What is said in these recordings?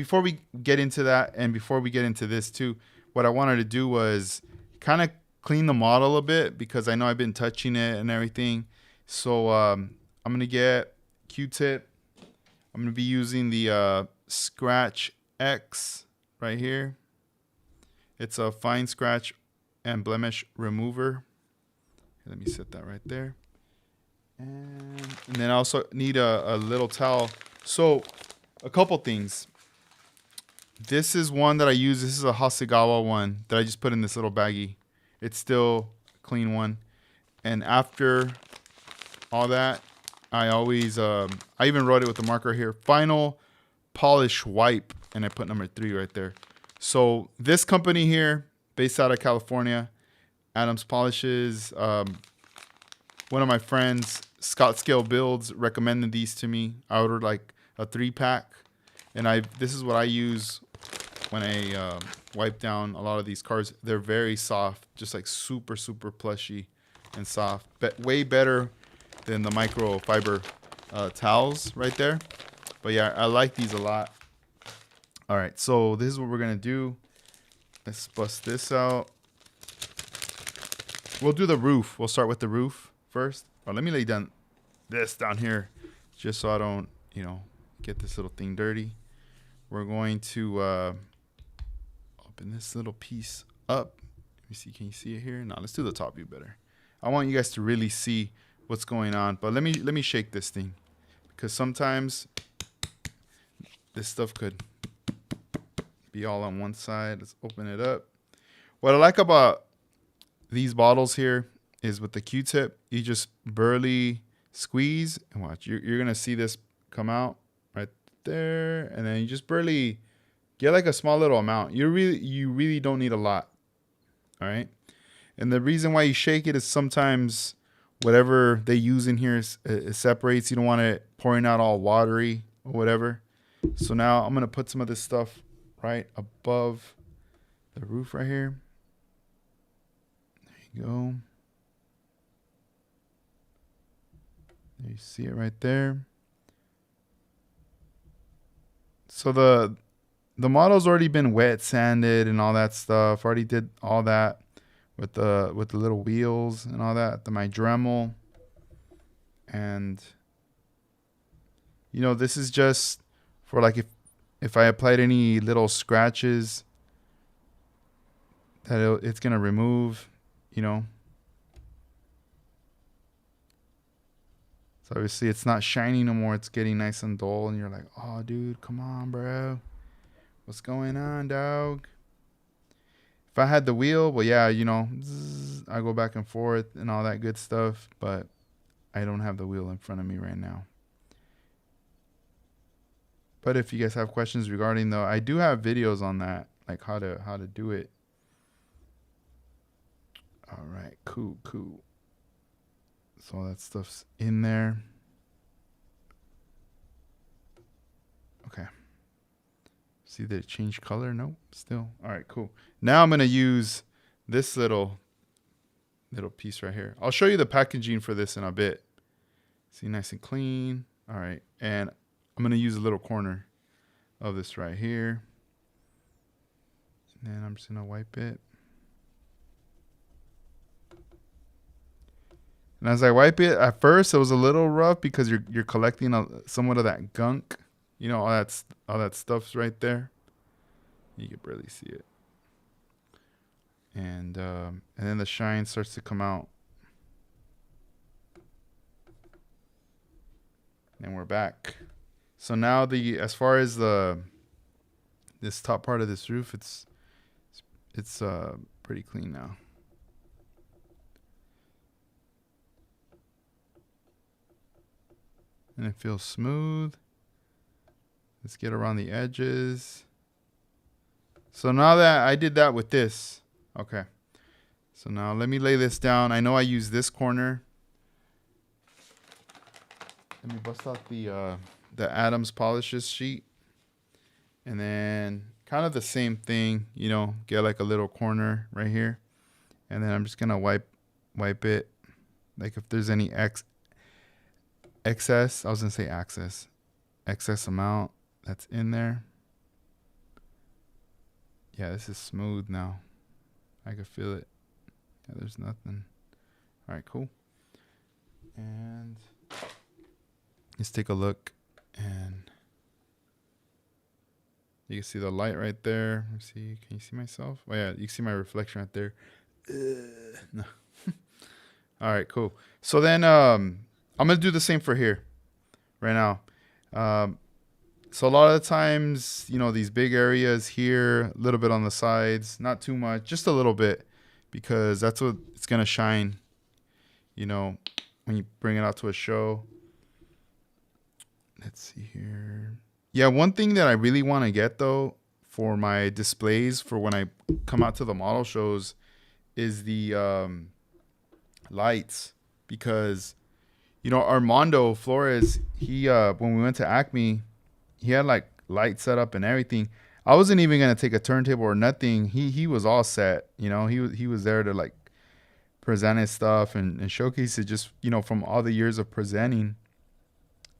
before we get into that, and before we get into this too, what I wanted to do was kind of clean the model a bit, because I know I've been touching it and everything. So I'm gonna get Q-tip. I'm gonna be using the ScratchX right here. It's a fine scratch and blemish remover. Let me set that right there. And then I also need a little towel. So a couple things. This is one that I use. This is a Hasegawa one that I just put in this little baggie. It's still a clean one. And after all that, I always, I even wrote it with the marker here, final polish wipe. And I put number 3 right there. So this company here, based out of California, Adams Polishes. One of my friends, Scott Scale Builds, recommended these to me. I ordered like a 3-pack. And this is what I use when I wipe down a lot of these cars. They're very soft, just like super, super plushy and soft. But way better than the microfiber towels right there. But yeah, I like these a lot. All right, so this is what we're gonna do. Let's bust this out. We'll do the roof. We'll start with the roof first. Oh, let me lay down this down here just so I don't, get this little thing dirty. We're going to open this little piece up. Let me see. Can you see it here? No, let's do the top view better. I want you guys to really see what's going on. But let me shake this thing, because sometimes this stuff could be all on one side. Let's open it up. What I like about these bottles here is with the Q-tip, you just barely squeeze and watch. You're gonna see this come out right there, and then you just barely get like a small little amount. You really don't need a lot. All right. And the reason why you shake it is sometimes whatever they use in here it separates. You don't want it pouring out all watery or whatever. So now I'm gonna put some of this stuff right above the roof right here. There you go. There you see it right there. So the model's already been wet sanded and all that stuff. Already did all that with the little wheels and all that, my Dremel. And this is just for like if I applied any little scratches that it's gonna remove, So obviously it's not shiny no more. It's getting nice and dull, and you're like, oh dude, come on, bro. What's going on, dog? If I had the wheel, well, yeah, I go back and forth and all that good stuff, but I don't have the wheel in front of me right now. But if you guys have questions regarding though, I do have videos on that, like how to do it. All right, cool. So all that stuff's in there. Okay. See that it changed color? Nope, still. All right, cool. Now I'm gonna use this little piece right here. I'll show you the packaging for this in a bit. See, nice and clean. All right, and I'm gonna use a little corner of this right here. And then I'm just gonna wipe it. And as I wipe it, at first it was a little rough because you're collecting somewhat of that gunk. All that stuff's right there. You can barely see it. And then the shine starts to come out. And we're back. So now as far as this top part of this roof, it's pretty clean now. And it feels smooth. Let's get around the edges. So now that I did that with this, okay. So now let me lay this down. I know I use this corner. Let me bust out the Adams Polishes sheet. And then kind of the same thing, get like a little corner right here. And then I'm just gonna wipe it. Like if there's any excess amount that's in there. Yeah, this is smooth now. I can feel it. Yeah, there's nothing. All right, cool. And let's take a look, and you can see the light right there. Let's see. Can you see myself? Oh yeah, you can see my reflection right there. No. All right, cool. So then I'm gonna do the same for here right now. So a lot of the times, you know, these big areas here, a little bit on the sides, not too much, just a little bit, because that's what it's gonna shine, you know, when you bring it out to a show. Let's see here. Yeah, one thing that I really want to get though for my displays for when I come out to the model shows is the lights, because you know Armando Flores, he when we went to Acme, he had like lights set up and everything. I wasn't even gonna take a turntable or nothing. He was all set, you know. He was there to like present his stuff and showcase it, just, you know, from all the years of presenting.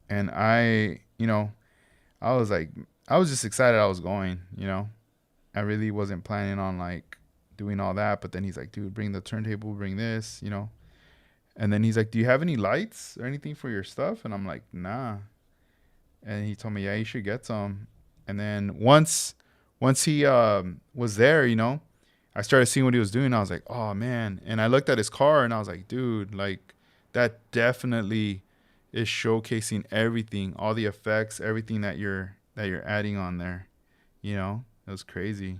And I, you know, I was like, I was just excited I was going, you know. I really wasn't planning on like doing all that, but then he's like, dude, bring the turntable, bring this, you know. And then he's like, do you have any lights or anything for your stuff? And I'm like, nah. And he told me, yeah, you should get some. And then once he was there, you know, I started seeing what he was doing. I was like, oh man. And I looked at his car and I was like, dude, like that definitely is showcasing everything, all the effects, everything that you're adding on there. You know, it was crazy.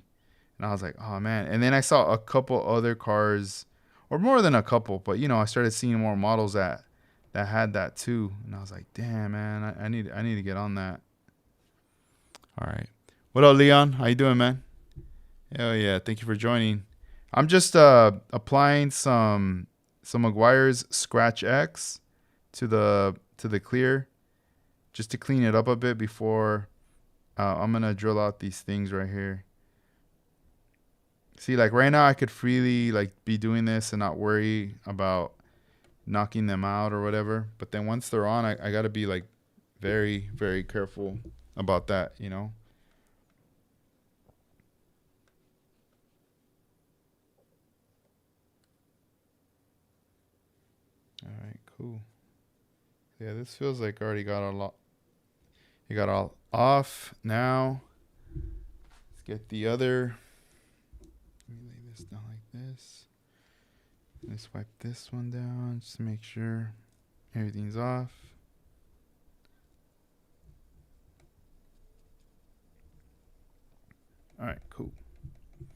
And I was like, oh man. And then I saw a couple other cars, or more than a couple, but you know, I started seeing more models that had that too. And I was like, damn man, I need to get on that. All right. What up, Leon? How you doing, man? Hell yeah, thank you for joining. I'm just applying some Meguiar's ScratchX to the clear, just to clean it up a bit before I'm gonna drill out these things right here. See, like right now I could freely like be doing this and not worry about knocking them out or whatever. But then once they're on, I gotta be like very, very careful about that, you know. All right, cool. Yeah, this feels like already got a lot. You got all off now. Let's get the other. Let me lay this down like this. Let's wipe this one down just to make sure everything's off. All right, cool.